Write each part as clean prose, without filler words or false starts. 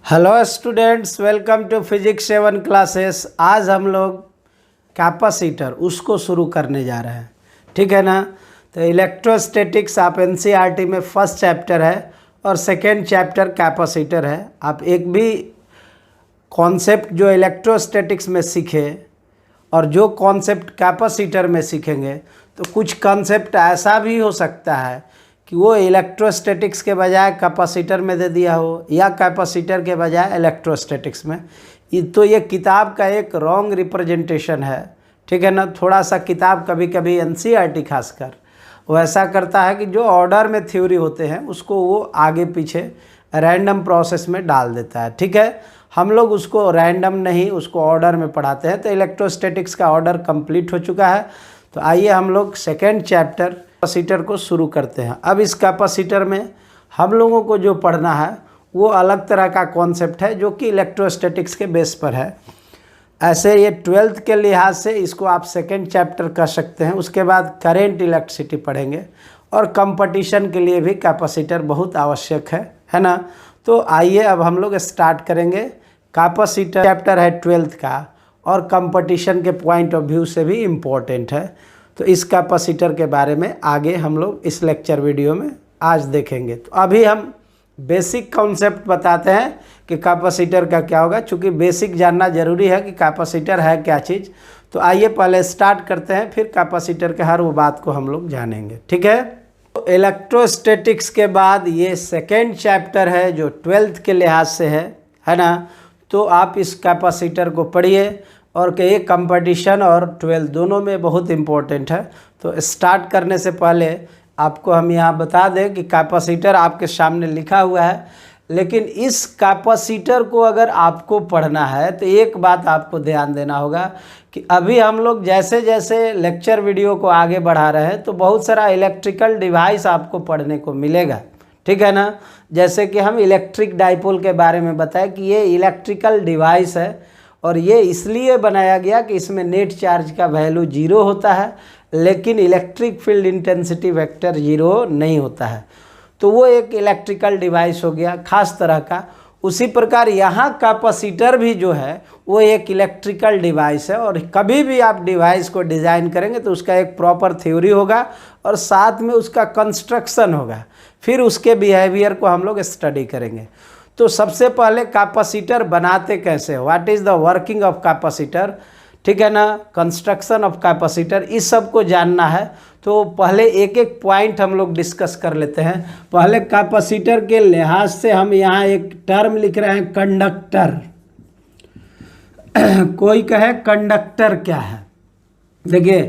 Hello students, welcome to physics 7 classes. आज हम लोग कैपेसिटर उसको शुरू करने जा रहे हैं, ठीक है ना। तो इलेक्ट्रोस्टैटिक्स आप एनसीईआरटी में फर्स्ट चैप्टर है और सेकेंड चैप्टर कैपेसिटर है। आप एक भी कॉन्सेप्ट जो इलेक्ट्रोस्टैटिक्स में सीखे और जो कॉन्सेप्ट कैपेसिटर में सीखेंगे तो कुछ कॉन्सेप्ट ऐसा भी हो सकता है कि वो इलेक्ट्रोस्टैटिक्स के बजाय कैपेसिटर में दे दिया हो या कैपेसिटर के बजाय इलेक्ट्रोस्टैटिक्स में। तो ये किताब का एक रॉन्ग रिप्रेजेंटेशन है, ठीक है ना। थोड़ा सा किताब कभी कभी एनसीईआरटी खासकर वो ऐसा करता है कि जो ऑर्डर में थ्योरी होते हैं उसको वो आगे पीछे रैंडम प्रोसेस में डाल देता है, ठीक है। हम लोग उसको रैंडम नहीं, उसको ऑर्डर में पढ़ाते हैं। तो इलेक्ट्रोस्टैटिक्स का ऑर्डर कंप्लीट हो चुका है। तो आइए हम लोग सेकेंड चैप्टर कैपेसिटर को शुरू करते हैं। अब इस कैपेसिटर में हम लोगों को जो पढ़ना है वो अलग तरह का कॉन्सेप्ट है जो कि इलेक्ट्रोस्टैटिक्स के बेस पर है। ऐसे ये 12th के लिहाज से इसको आप सेकेंड चैप्टर कर सकते हैं। उसके बाद करेंट इलेक्ट्रिसिटी पढ़ेंगे और कंपटीशन के लिए भी कैपेसिटर बहुत आवश्यक है ना। तो आइए अब हम लोग स्टार्ट करेंगे। कैपेसिटर चैप्टर है 12th का और कंपटीशन के पॉइंट ऑफ व्यू से भी इम्पोर्टेंट है। तो इस कैपेसिटर के बारे में आगे हम लोग इस लेक्चर वीडियो में आज देखेंगे। तो अभी हम बेसिक कॉन्सेप्ट बताते हैं कि कैपेसिटर का क्या होगा, चूँकि बेसिक जानना ज़रूरी है कि कैपेसिटर है क्या चीज़। तो आइए पहले स्टार्ट करते हैं, फिर कैपेसिटर के हर वो बात को हम लोग जानेंगे, ठीक है। तो इलेक्ट्रोस्टैटिक्स के बाद ये सेकेंड चैप्टर है जो 12th के लिहाज से है ना। तो आप इस कैपेसिटर को पढ़िए और कि ये कंपटीशन और 12 दोनों में बहुत इम्पोर्टेंट है। तो स्टार्ट करने से पहले आपको हम यहाँ बता दें कि कैपेसिटर आपके सामने लिखा हुआ है, लेकिन इस कैपेसिटर को अगर आपको पढ़ना है तो एक बात आपको ध्यान देना होगा कि अभी हम लोग जैसे जैसे लेक्चर वीडियो को आगे बढ़ा रहे हैं तो बहुत सारा इलेक्ट्रिकल डिवाइस आपको पढ़ने को मिलेगा, ठीक है ना। जैसे कि हम इलेक्ट्रिक डाइपोल के बारे में बताएं कि ये इलेक्ट्रिकल डिवाइस है और ये इसलिए बनाया गया कि इसमें नेट चार्ज का वैल्यू 0 होता है, लेकिन इलेक्ट्रिक फील्ड इंटेंसिटी वेक्टर 0 नहीं होता है। तो वो एक इलेक्ट्रिकल डिवाइस हो गया खास तरह का। उसी प्रकार यहाँ कैपेसिटर भी जो है वो एक इलेक्ट्रिकल डिवाइस है और कभी भी आप डिवाइस को डिज़ाइन करेंगे तो उसका एक प्रॉपर थ्योरी होगा और साथ में उसका कंस्ट्रक्शन होगा, फिर उसके बिहेवियर को हम लोग स्टडी करेंगे। तो सबसे पहले कैपेसिटर बनाते कैसे हो, what is the working of capacitor, ठीक है ना, कंस्ट्रक्शन ऑफ कैपेसिटर, इस सब को जानना है। तो पहले एक एक पॉइंट हम लोग डिस्कस कर लेते हैं। पहले कैपेसिटर के लिहाज से हम यहाँ एक टर्म लिख रहे हैं, कंडक्टर। कोई कहे कंडक्टर क्या है। देखिए,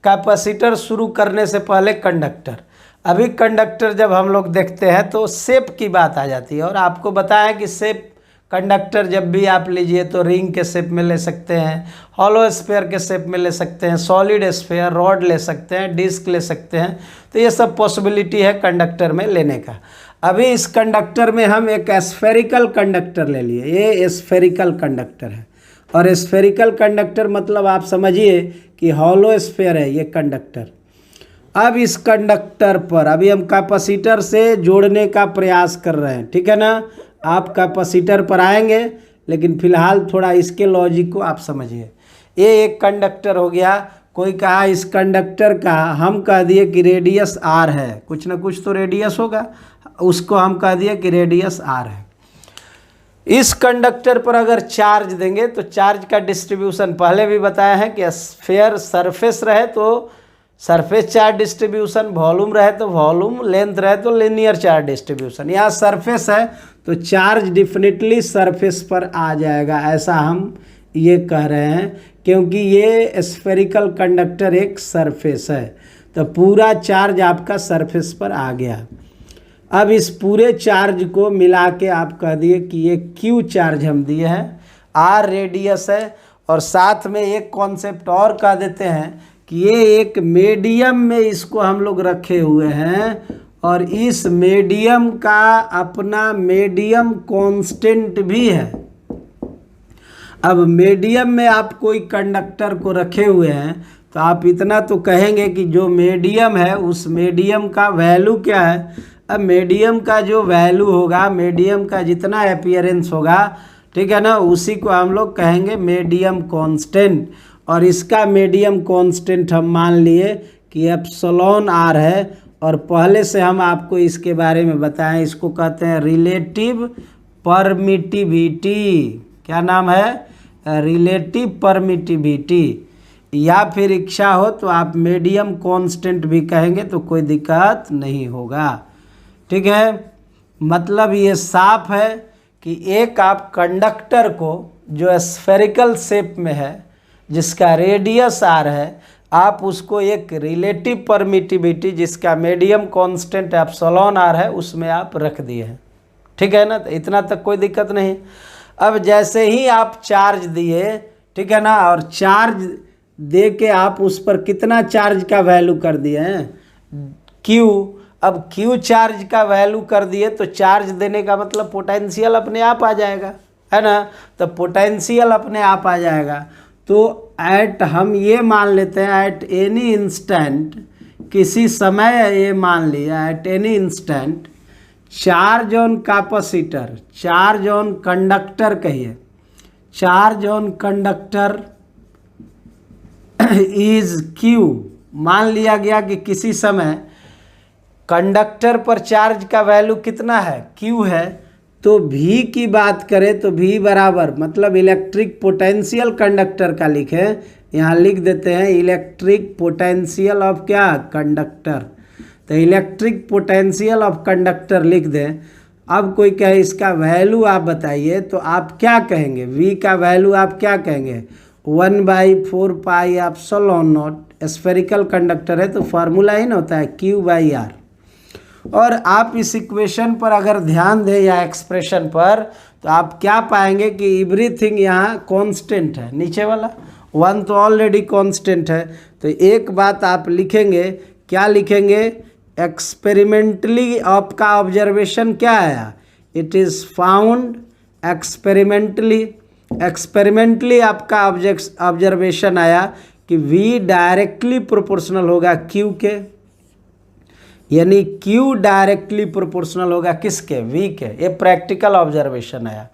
कैपेसिटर शुरू करने से पहले कंडक्टर, अभी कंडक्टर जब हम लोग देखते हैं तो शेप की बात आ जाती है और आपको बताया कि शेप कंडक्टर जब भी आप लीजिए तो रिंग के शेप में ले सकते हैं, हॉलो स्फीयर के शेप में ले सकते हैं, सॉलिड स्फीयर, रॉड ले सकते हैं, डिस्क ले सकते हैं। तो ये सब पॉसिबिलिटी है कंडक्टर में लेने का। अभी इस कंडक्टर में हम एक स्फेरिकल कंडक्टर ले लिए, ये स्फेरिकल कंडक्टर है और स्फेरिकल कंडक्टर मतलब आप समझिए कि हॉलो स्फीयर है ये कंडक्टर। अब इस कंडक्टर पर अभी हम कैपेसिटर से जोड़ने का प्रयास कर रहे हैं, ठीक है ना। आप कैपेसिटर पर आएंगे, लेकिन फिलहाल थोड़ा इसके लॉजिक को आप समझिए। ये एक कंडक्टर हो गया। कोई कहा इस कंडक्टर का हम कह दिए कि रेडियस आर है, कुछ ना कुछ तो रेडियस होगा, उसको हम कह दिए कि रेडियस आर है। इस कंडक्टर पर अगर चार्ज देंगे तो चार्ज का डिस्ट्रीब्यूशन पहले भी बताया है कि स्फीयर सरफेस रहे तो सरफेस चार्ज डिस्ट्रीब्यूशन, वॉल्यूम रहे तो वॉल्यूम, लेंथ रहे तो लिनियर चार्ज डिस्ट्रीब्यूशन। यहाँ सरफेस है तो चार्ज डिफिनेटली सरफेस पर आ जाएगा, ऐसा हम ये कह रहे हैं, क्योंकि ये स्फेरिकल कंडक्टर एक सरफेस है तो पूरा चार्ज आपका सरफेस पर आ गया। अब इस पूरे चार्ज को मिला के आप कह दिए कि ये क्यू चार्ज हम दिए हैं, आर रेडियस है और साथ में एक कॉन्सेप्ट और कह देते हैं कि ये एक मीडियम में इसको हम लोग रखे हुए हैं और इस मीडियम का अपना मीडियम कांस्टेंट भी है। अब मीडियम में आप कोई कंडक्टर को रखे हुए हैं तो आप इतना तो कहेंगे कि जो मीडियम है उस मीडियम का वैल्यू क्या है, अब मीडियम का जो वैल्यू होगा, मीडियम का जितना अपीयरेंस होगा, ठीक है ना, उसी को हम लोग कहेंगे मीडियम कांस्टेंट। और इसका मीडियम कांस्टेंट हम मान लिए कि एप्सिलॉन आर है, और पहले से हम आपको इसके बारे में बताएं, इसको कहते हैं रिलेटिव परमिटिविटी। क्या नाम है? Relative permittivity. या फिर इच्छा हो तो आप मीडियम कांस्टेंट भी कहेंगे तो कोई दिक्कत नहीं होगा। ठीक है, मतलब ये साफ है कि एक आप कंडक्टर को जो स्फेरिकल शेप में है, जिसका रेडियस आर है, आप उसको एक रिलेटिव परमिटिविटी जिसका मीडियम कांस्टेंट एप्सिलॉन आर है उसमें आप रख दिए हैं। ठीक है ना, तो इतना तक कोई दिक्कत नहीं। अब जैसे ही आप चार्ज दिए, ठीक है ना, और चार्ज दे के आप उस पर कितना चार्ज का वैल्यू कर दिए हैं? क्यू। अब क्यू चार्ज का वैल्यू कर दिए तो चार्ज देने का मतलब पोटेंशियल अपने आप आ जाएगा, है ना। तो पोटेंशियल अपने आप आ जाएगा। तो एट हम ये मान लेते हैं एट एनी इंस्टेंट, किसी समय ये मान लिया at any instant, charge on capacitor, charge on conductor कहिए, charge on conductor is Q. मान लिया गया कि किसी समय कंडक्टर पर चार्ज का वैल्यू कितना है? क्यू है। तो भी की बात करें तो भी बराबर, मतलब इलेक्ट्रिक पोटेंशियल कंडक्टर का लिखें, यहाँ लिख देते हैं इलेक्ट्रिक पोटेंशियल ऑफ क्या? कंडक्टर। तो इलेक्ट्रिक पोटेंशियल ऑफ कंडक्टर लिख दें। अब कोई कहे इसका वैल्यू आप बताइए, तो आप क्या कहेंगे? वी का वैल्यू आप क्या कहेंगे? 1/4 pi epsilon not. Spherical conductor है तो फार्मूला ही ना होता है Q/R। और आप इस इक्वेशन पर अगर ध्यान दें या एक्सप्रेशन पर, तो आप क्या पाएंगे कि एवरीथिंग यहाँ कांस्टेंट है। नीचे वाला 1 तो ऑलरेडी कांस्टेंट है। तो एक बात आप लिखेंगे, क्या लिखेंगे? एक्सपेरिमेंटली आपका ऑब्जर्वेशन क्या आया? It is found experimentally. Experimentally आपका ऑब्जर्वेशन आया कि V डायरेक्टली प्रोपोर्शनल होगा Q के, यानी Q डायरेक्टली प्रोपोर्शनल होगा किसके? V के। ये प्रैक्टिकल ऑब्जर्वेशन आया।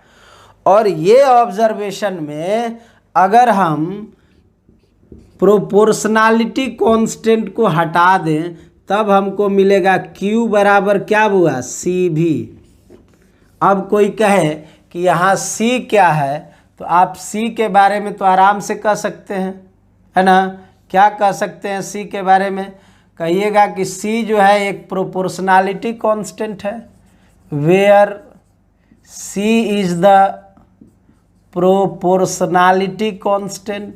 और ये ऑब्जर्वेशन में अगर हम प्रोपोर्शनलिटी कांस्टेंट को हटा दें तब हमको मिलेगा Q बराबर क्या हुआ? CV। अब कोई कहे कि यहाँ C क्या है, तो आप C के बारे में तो आराम से कह सकते हैं, है ना। क्या कह सकते हैं C के बारे में? कहिएगा कि C जो है एक प्रोपोर्शनलिटी कांस्टेंट है, where C is the proportionality constant,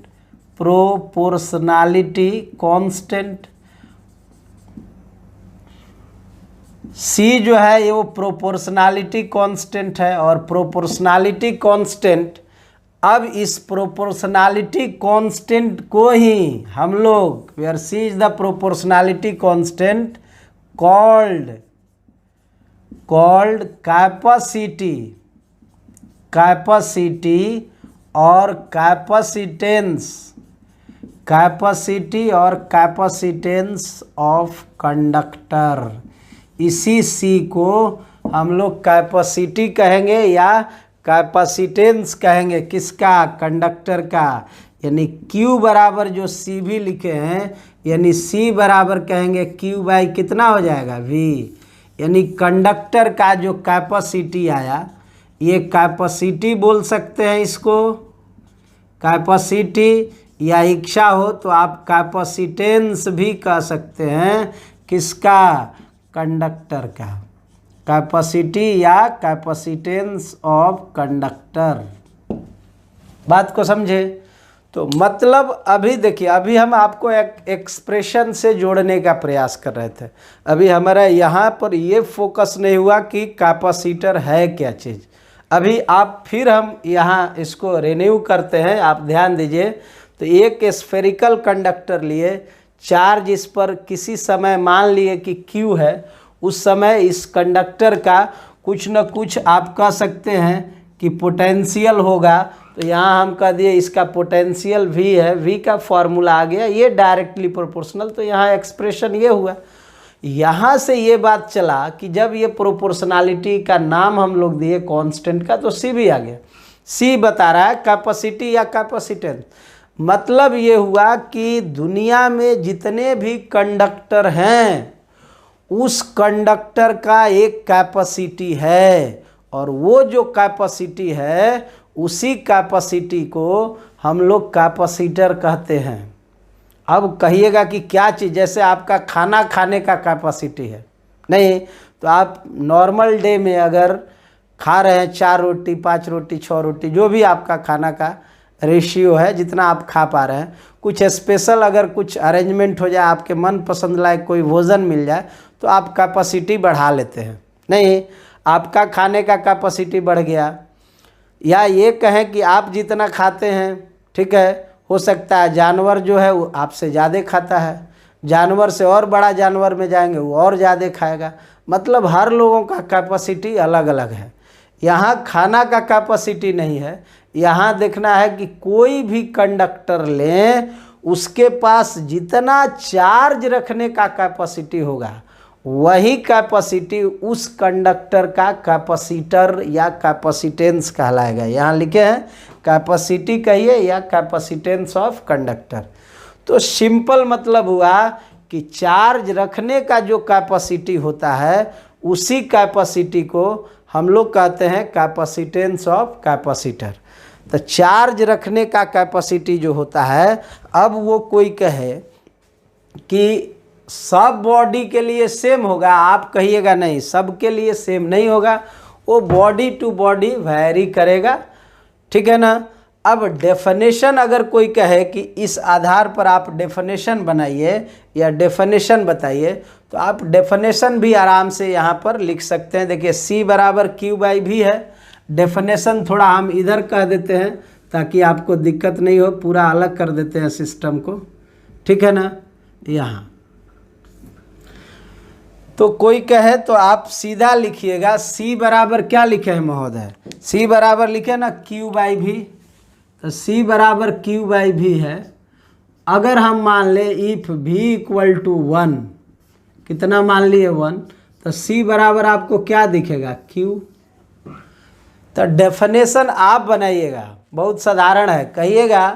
proportionality constant. C जो है ये वो प्रोपोर्शनलिटी कांस्टेंट है। और प्रोपोर्शनलिटी कांस्टेंट, अब इस प्रोपोर्शनलिटी कांस्टेंट को ही हम लोग, where C is the proportionality constant, called capacity, capacity और कैपेसिटेंस, कैपेसिटी और कैपेसिटेंस ऑफ कंडक्टर। इसी C को हम लोग कैपेसिटी कहेंगे या कैपेसिटेंस कहेंगे, किसका? कंडक्टर का। यानी Q बराबर जो C भी लिखे हैं, यानी C बराबर कहेंगे Q/ कितना हो जाएगा? V। यानी कंडक्टर का जो कैपेसिटी आया, ये कैपेसिटी बोल सकते हैं इसको, कैपेसिटी, या इच्छा हो तो आप कैपेसिटेंस भी कह सकते हैं। किसका? कंडक्टर का। कैपेसिटी या कैपेसिटेंस ऑफ कंडक्टर। बात को समझे? तो मतलब अभी देखिए, अभी हम आपको एक एक्सप्रेशन से जोड़ने का प्रयास कर रहे थे। अभी हमारा यहाँ पर ये फोकस नहीं हुआ कि कैपेसिटर है क्या चीज़। अभी आप फिर हम यहाँ इसको रिन्यू करते हैं, आप ध्यान दीजिए। तो एक स्फेरिकल कंडक्टर लिए, चार्ज इस पर किसी समय मान लिए कि Q है, उस समय इस कंडक्टर का कुछ न कुछ आप कह सकते हैं कि पोटेंशियल होगा। तो यहाँ हम कह दिए इसका पोटेंशियल V है, V का फॉर्मूला आ गया, ये डायरेक्टली प्रोपोर्शनल। तो यहाँ एक्सप्रेशन ये हुआ यहाँ से ये बात चला कि जब ये प्रोपोर्शनैलिटी का नाम हम लोग दिए कांस्टेंट का, तो सी भी आ गया। सी बता रहा है कैपेसिटी या कैपेसिटेंस। मतलब ये हुआ कि दुनिया में जितने भी कंडक्टर हैं उस कंडक्टर का एक कैपेसिटी है, और वो जो कैपेसिटी है उसी कैपेसिटी को हम लोग कैपेसिटर कहते हैं। अब कहिएगा कि क्या चीज़, जैसे आपका खाना खाने का कैपेसिटी है, नहीं तो आप नॉर्मल डे में अगर खा रहे हैं 4 रोटी 5 रोटी 6 रोटी, जो भी आपका खाना का रेशियो है जितना आप खा पा रहे हैं, कुछ स्पेशल अगर कुछ अरेंजमेंट हो जाए, आपके मन पसंद लायक कोई भोजन मिल जाए, तो आप कैपेसिटी बढ़ा लेते हैं। नहीं, आपका खाने का कैपेसिटी बढ़ गया, या ये कहें कि आप जितना खाते हैं, ठीक है, हो सकता है जानवर जो है वो आपसे ज़्यादा खाता है, जानवर से और बड़ा जानवर में जाएंगे वो और ज़्यादा खाएगा। मतलब हर लोगों का कैपेसिटी अलग अलग है। यहाँ खाना का कैपेसिटी नहीं है, यहाँ देखना है कि कोई भी कंडक्टर लें, उसके पास जितना चार्ज रखने का कैपेसिटी होगा वही कैपेसिटी उस कंडक्टर का कैपेसिटर या कैपेसिटेंस कहलाएगा। यहाँ लिखे हैं कैपेसिटी कहिए या कैपेसिटेंस ऑफ कंडक्टर। तो सिंपल मतलब हुआ कि चार्ज रखने का जो कैपेसिटी होता है उसी कैपेसिटी को हम लोग कहते हैं कैपेसिटेंस ऑफ कैपेसिटर। तो चार्ज रखने का कैपेसिटी जो होता है, अब वो कोई कहे कि सब बॉडी के लिए सेम होगा, आप कहिएगा नहीं सबके लिए सेम नहीं होगा, वो बॉडी टू बॉडी वैरी करेगा, ठीक है ना। अब डेफिनेशन अगर कोई कहे कि इस आधार पर आप डेफिनेशन बनाइए या डेफिनेशन बताइए, तो आप डेफिनेशन भी आराम से यहाँ पर लिख सकते हैं। देखिए C बराबर Q/V है। डेफिनेशन थोड़ा हम इधर कह देते हैं ताकि आपको दिक्कत नहीं हो, पूरा अलग कर देते हैं सिस्टम को, ठीक है ना। यहाँ तो कोई कहे तो आप सीधा लिखिएगा C बराबर क्या लिखे हैं महोदय, C बराबर लिखे ना Q/V। तो C बराबर Q/V है। अगर हम मान ले इफ V इक्वल टू 1, कितना मान लिए 1, तो C बराबर आपको क्या दिखेगा Q। तो डेफिनेशन आप बनाइएगा, बहुत साधारण है। कहिएगा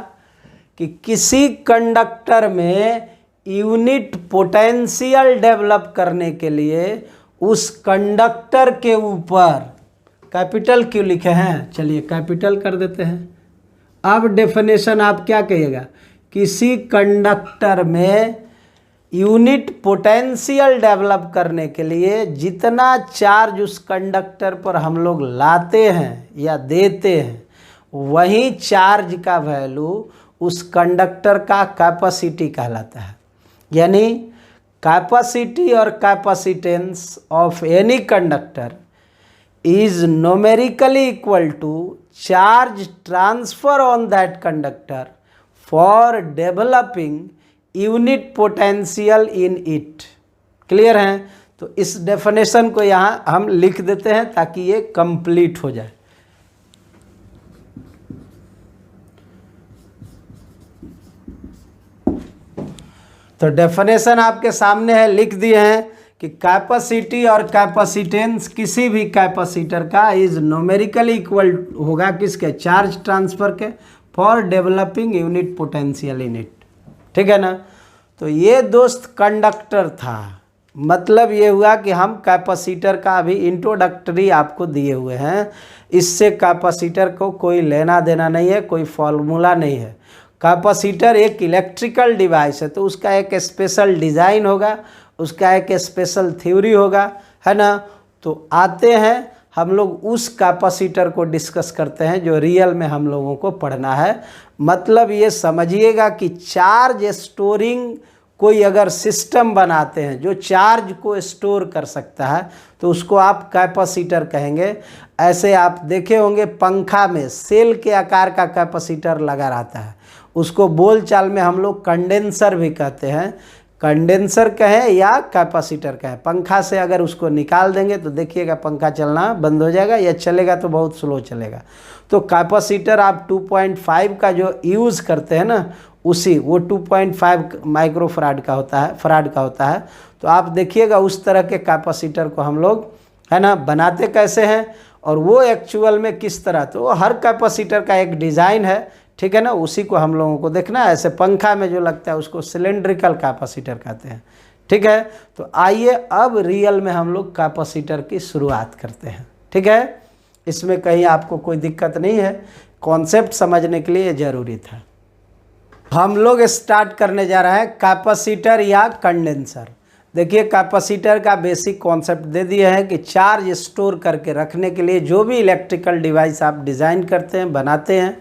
कि किसी कंडक्टर में यूनिट पोटेंशियल डेवलप करने के लिए उस कंडक्टर के ऊपर कैपिटल Q लिखे हैं, चलिए कैपिटल कर देते हैं। अब डेफिनेशन आप क्या कहिएगा, किसी कंडक्टर में यूनिट पोटेंशियल डेवलप करने के लिए जितना चार्ज उस कंडक्टर पर हम लोग लाते हैं या देते हैं, वही चार्ज का वैल्यू उस कंडक्टर का कैपेसिटी कहलाता है। यानी कैपेसिटी और capacitance of any conductor is numerically equal to charge transfer on that conductor for developing unit potential in it. Clear है। तो इस डेफिनेशन को यहाँ हम लिख देते हैं ताकि ये कंप्लीट हो जाए। तो डेफिनेशन आपके सामने है, लिख दिए हैं कि कैपेसिटी और कैपेसिटेंस किसी भी कैपेसिटर का इज न्यूमेरिकली इक्वल होगा किसके, चार्ज ट्रांसफर के, for developing unit potential in it. ठीक है ना। तो ये दोस्त कंडक्टर था। मतलब ये हुआ कि हम कैपेसिटर का अभी इंट्रोडक्टरी आपको दिए हुए हैं। इससे कैपेसिटर को कोई लेना देना नहीं है, कोई फॉर्मूला नहीं है। कैपेसिटर एक इलेक्ट्रिकल डिवाइस है, तो उसका एक स्पेशल डिज़ाइन होगा, उसका एक स्पेशल थ्योरी होगा, है ना। तो आते हैं हम लोग उस कैपेसिटर को डिस्कस करते हैं जो रियल में हम लोगों को पढ़ना है। मतलब ये समझिएगा कि चार्ज स्टोरिंग कोई अगर सिस्टम बनाते हैं जो चार्ज को स्टोर कर सकता है, तो उसको आप कैपेसिटर कहेंगे। ऐसे आप देखे होंगे पंखा में सेल के आकार का कैपेसिटर लगा रहता है, उसको बोलचाल में हम लोग कंडेंसर भी कहते हैं। कंडेंसर कहें या कैपेसिटर कहें। पंखा से अगर उसको निकाल देंगे तो देखिएगा पंखा चलना बंद हो जाएगा, या चलेगा तो बहुत स्लो चलेगा। तो कैपेसिटर आप 2.5 का जो यूज़ करते हैं ना, उसी वो 2.5 माइक्रोफराड का होता है, फराड का होता है। तो आप देखिएगा उस तरह के कैपेसिटर को हम लोग है ना बनाते कैसे हैं और वो एक्चुअल में किस तरह, तो हर कैपेसिटर का एक डिज़ाइन है, ठीक है ना, उसी को हम लोगों को देखना है। ऐसे पंखा में जो लगता है उसको सिलेंड्रिकल कैपेसिटर कहते हैं, ठीक है। तो आइए अब रियल में हम लोग कैपेसिटर की शुरुआत करते हैं, ठीक है। इसमें कहीं आपको कोई दिक्कत नहीं है, कॉन्सेप्ट समझने के लिए ज़रूरी था। हम लोग स्टार्ट करने जा रहे हैं कैपेसिटर या कंडेंसर। देखिए कैपेसिटर का बेसिक कॉन्सेप्ट दे दिए हैं कि चार्ज स्टोर करके रखने के लिए जो भी इलेक्ट्रिकल डिवाइस आप डिज़ाइन करते हैं, बनाते हैं,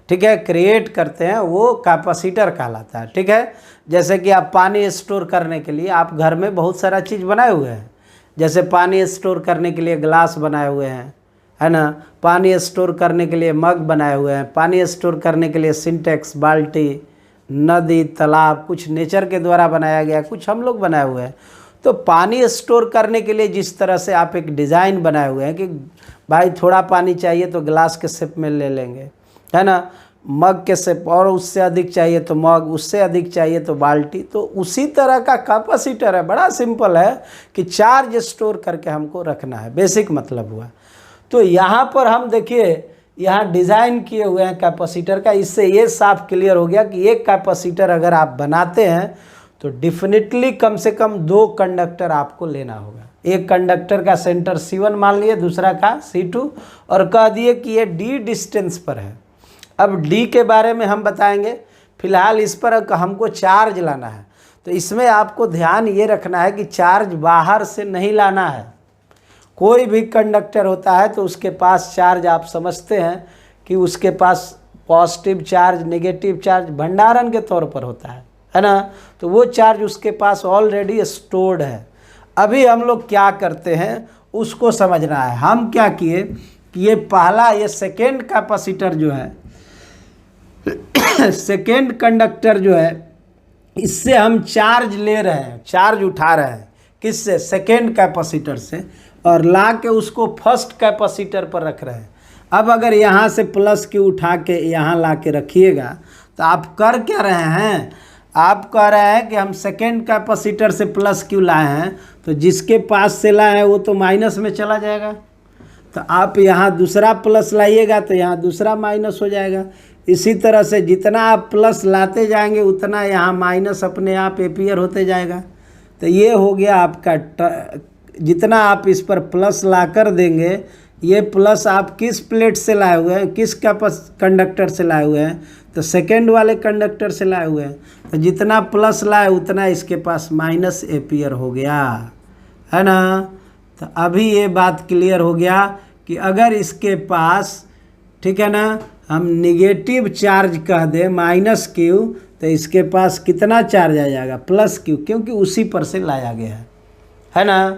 ठीक है, क्रिएट करते हैं, वो कैपेसिटर कहलाता है, ठीक है। जैसे कि आप पानी स्टोर करने के लिए आप घर में बहुत सारा चीज़ बनाए हुए हैं, जैसे पानी स्टोर करने के लिए ग्लास बनाए हुए हैं, है ना, पानी स्टोर करने के लिए मग बनाए हुए हैं, पानी स्टोर करने के लिए सिंटेक्स, बाल्टी, नदी, तालाब, कुछ नेचर के द्वारा बनाया गया, कुछ हम लोग बनाए हुए हैं। तो पानी स्टोर करने के लिए जिस तरह से आप एक डिज़ाइन बनाए हुए हैं कि भाई थोड़ा पानी चाहिए तो ग्लास के शेप में ले लेंगे, है ना, मग के शेप, और उससे अधिक चाहिए तो मग, उससे अधिक चाहिए तो बाल्टी, तो उसी तरह का कैपेसिटर है। बड़ा सिंपल है कि चार्ज स्टोर करके हमको रखना है, बेसिक मतलब हुआ। तो यहाँ पर हम देखिए यहाँ डिज़ाइन किए हुए हैं कैपेसिटर का, इससे ये साफ क्लियर हो गया कि एक कैपेसिटर अगर आप बनाते हैं तो डेफिनेटली कम से कम 2 कंडक्टर आपको लेना होगा। एक कंडक्टर का सेंटर C1 मान लिए, दूसरा का C2, और कह दिए कि ये D डिस्टेंस पर है। अब D के बारे में हम बताएंगे, फिलहाल इस पर हमको चार्ज लाना है। तो इसमें आपको ध्यान ये रखना है कि चार्ज बाहर से नहीं लाना है। कोई भी कंडक्टर होता है तो उसके पास चार्ज आप समझते हैं कि उसके पास पॉजिटिव चार्ज, नेगेटिव चार्ज भंडारण के तौर पर होता है ना, तो वो चार्ज उसके पास ऑलरेडी स्टोर्ड है। अभी हम लोग क्या करते हैं उसको समझना है। हम क्या किए कि ये पहला, ये सेकेंड कैपेसिटर जो है सेकेंड कंडक्टर जो है, इससे हम चार्ज ले रहे हैं, चार्ज उठा रहे हैं, किससे, सेकेंड कैपेसिटर से, और ला के उसको फर्स्ट कैपेसिटर पर रख रहे हैं। अब अगर यहाँ से प्लस Q उठा के यहाँ ला के रखिएगा तो आप कर क्या रहे हैं, आप कह रहे हैं कि हम सेकेंड कैपेसिटर से प्लस Q लाए हैं, तो जिसके पास से लाए हैं वो तो माइनस में चला जाएगा। तो आप यहाँ दूसरा प्लस लाइएगा तो यहाँ दूसरा माइनस हो जाएगा। इसी तरह से जितना आप प्लस लाते जाएंगे उतना यहाँ माइनस अपने आप एपियर होते जाएगा। तो ये हो गया आपका, जितना आप इस पर प्लस ला कर देंगे, ये प्लस आप किस प्लेट से लाए हुए हैं, किस कंडक्टर से लाए हुए हैं, तो सेकेंड वाले कंडक्टर से लाए हुए हैं। तो जितना प्लस लाए उतना इसके पास माइनस एपियर हो गया, है ना। तो अभी ये बात क्लियर हो गया कि अगर इसके पास, ठीक है ना, हम निगेटिव चार्ज कह दें -Q, तो इसके पास कितना चार्ज आ जाएगा, +Q, क्योंकि उसी पर से लाया गया है ना।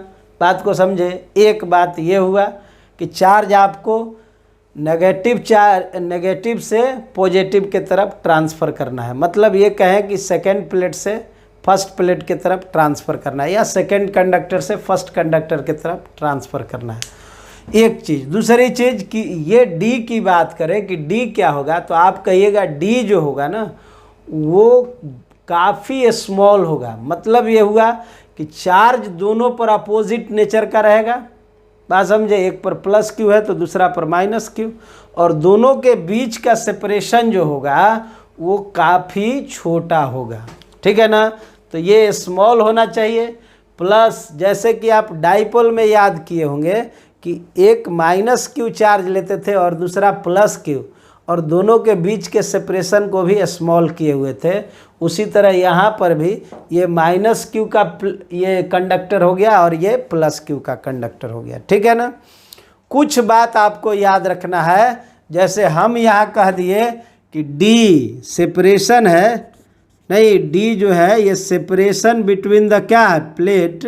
बात को समझे। एक बात ये हुआ कि चार्ज आपको नेगेटिव से पॉजिटिव के तरफ ट्रांसफ़र करना है। मतलब ये कहें कि सेकेंड प्लेट से फर्स्ट प्लेट की तरफ ट्रांसफ़र करना है, या सेकेंड कंडक्टर से फर्स्ट कंडक्टर की तरफ ट्रांसफ़र करना है, एक चीज़। दूसरी चीज़ कि ये D की बात करें कि D क्या होगा, तो आप कहिएगा D जो होगा ना वो काफ़ी स्मॉल होगा। मतलब ये हुआ कि चार्ज दोनों पर अपोजिट नेचर का रहेगा, बात समझे। एक पर +Q है तो दूसरा पर -Q, और दोनों के बीच का सेपरेशन जो होगा वो काफ़ी छोटा होगा, ठीक है ना। तो ये स्मॉल होना चाहिए। प्लस जैसे कि आप डाइपोल में याद किए होंगे कि एक -Q चार्ज लेते थे और दूसरा +Q, और दोनों के बीच के सेपरेशन को भी स्मॉल किए हुए थे। उसी तरह यहाँ पर भी ये -Q का ये कंडक्टर हो गया और ये +Q का कंडक्टर हो गया, ठीक है ना। कुछ बात आपको याद रखना है, जैसे हम यहाँ कह दिए कि D सेपरेशन है, नहीं, D जो है ये सेपरेशन बिटवीन द क्या है, प्लेट,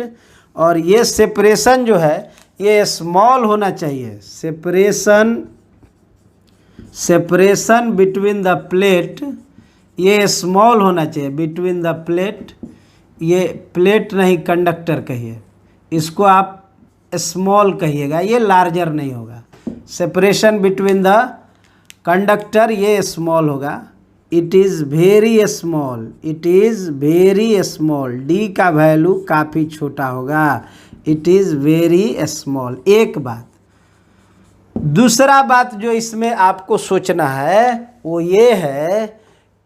और ये सेपरेशन जो है ये स्मॉल होना चाहिए। सेपरेशन बिटवीन द प्लेट ये स्मॉल होना चाहिए, बिटवीन द प्लेट, ये प्लेट नहीं कंडक्टर कहिए, इसको आप स्मॉल कहिएगा, ये लार्जर नहीं होगा। सेपरेशन बिटवीन द कंडक्टर ये स्मॉल होगा, it is very small, it is very small, D का वैल्यू काफ़ी छोटा होगा, इट इज़ वेरी स्मॉल। एक बात। दूसरा बात जो इसमें आपको सोचना है वो ये है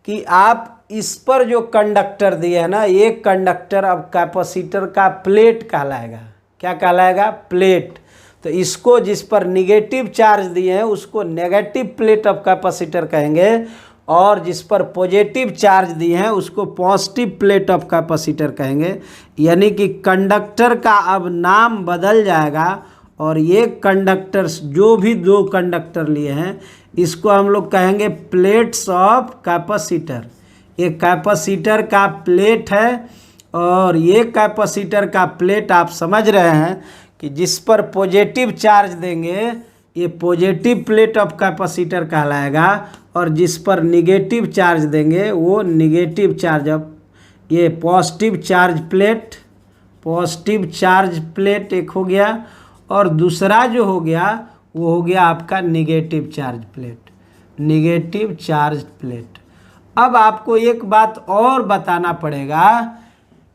कि आप इस पर जो कंडक्टर दिए है ना, ये कंडक्टर अब कैपेसिटर का प्लेट कहलाएगा। क्या कहलाएगा? प्लेट। तो इसको जिस पर निगेटिव चार्ज दिए हैं उसको नेगेटिव प्लेट ऑफ कैपेसिटर कहेंगे, और जिस पर पॉजिटिव चार्ज दिए हैं उसको पॉजिटिव प्लेट ऑफ कैपेसिटर कहेंगे। यानी कि कंडक्टर का अब नाम बदल जाएगा, और ये कंडक्टर्स जो भी दो कंडक्टर लिए हैं इसको हम लोग कहेंगे प्लेट्स ऑफ कैपेसिटर। ये कैपेसिटर का प्लेट है, और ये कैपेसिटर का प्लेट आप समझ रहे हैं कि जिस पर पॉजिटिव चार्ज देंगे ये पॉजिटिव प्लेट ऑफ कैपेसिटर कहलाएगा, और जिस पर निगेटिव चार्ज देंगे वो निगेटिव चार्ज ऑफ, ये positive charge plate, positive charge plate एक हो गया, और दूसरा जो हो गया वो हो गया आपका negative charge plate, negative charge plate. अब आपको एक बात और बताना पड़ेगा,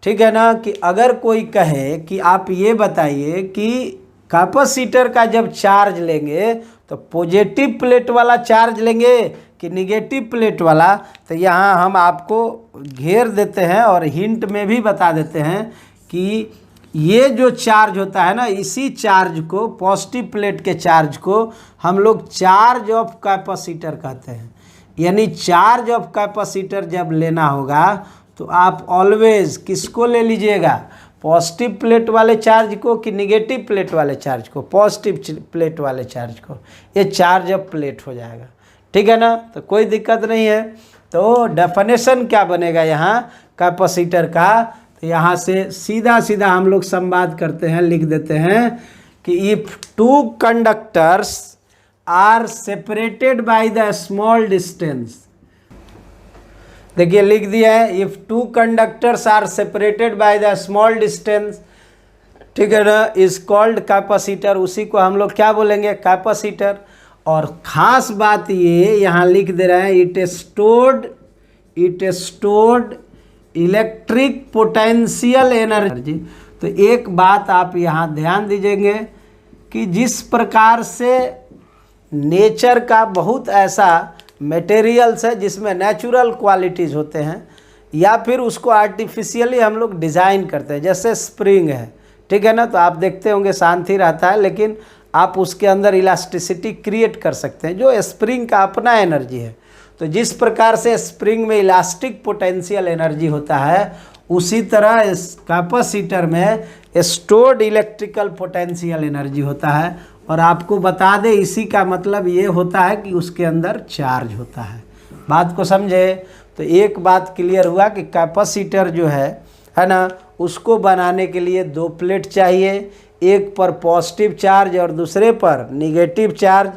ठीक है ना, कि अगर कोई कहे कि आप ये बताइए कि कैपेसिटर का जब चार्ज लेंगे तो पॉजिटिव प्लेट वाला चार्ज लेंगे कि निगेटिव प्लेट वाला, तो यहाँ हम आपको घेर देते हैं और हिंट में भी बता देते हैं कि ये जो चार्ज होता है ना, इसी चार्ज को, पॉजिटिव प्लेट के चार्ज को हम लोग चार्ज ऑफ कैपेसिटर कहते हैं। यानी चार्ज ऑफ कैपेसिटर जब लेना होगा तो आप ऑलवेज किसको ले लीजिएगा? पॉजिटिव प्लेट वाले चार्ज को कि निगेटिव प्लेट वाले चार्ज को? पॉजिटिव प्लेट वाले चार्ज को। ये चार्ज ऑफ प्लेट हो जाएगा, ठीक है ना। तो कोई दिक्कत नहीं है। तो डेफिनेशन क्या बनेगा यहाँ कैपेसिटर का? तो यहाँ से सीधा सीधा हम लोग संवाद करते हैं, लिख देते हैं कि if two conductors are separated by the small distance. देखिए लिख दिया है, if two conductors are separated by the small distance, ठीक है ना, इज कॉल्ड कैपेसिटर। उसी को हम लोग क्या बोलेंगे? कैपेसिटर। और ख़ास बात ये यहाँ लिख दे रहे हैं, it stored electric potential energy. तो एक बात आप यहाँ ध्यान दीजिएंगे कि जिस प्रकार से नेचर का बहुत ऐसा मटेरियल्स है जिसमें नेचुरल क्वालिटीज़ होते हैं, या फिर उसको आर्टिफिशियली हम लोग डिज़ाइन करते हैं, जैसे स्प्रिंग है, ठीक है ना। तो आप देखते होंगे शांति रहता है, लेकिन आप उसके अंदर इलास्टिसिटी क्रिएट कर सकते हैं, जो स्प्रिंग का अपना एनर्जी है। तो जिस प्रकार से स्प्रिंग में इलास्टिक पोटेंशियल एनर्जी होता है, उसी तरह इस कैपेसिटर में स्टोर्ड इलेक्ट्रिकल पोटेंशियल एनर्जी होता है। और आपको बता दें, इसी का मतलब ये होता है कि उसके अंदर चार्ज होता है। बात को समझे? तो एक बात क्लियर हुआ कि कैपेसिटर जो है ना, उसको बनाने के लिए दो प्लेट चाहिए, एक पर पॉजिटिव चार्ज और दूसरे पर निगेटिव चार्ज,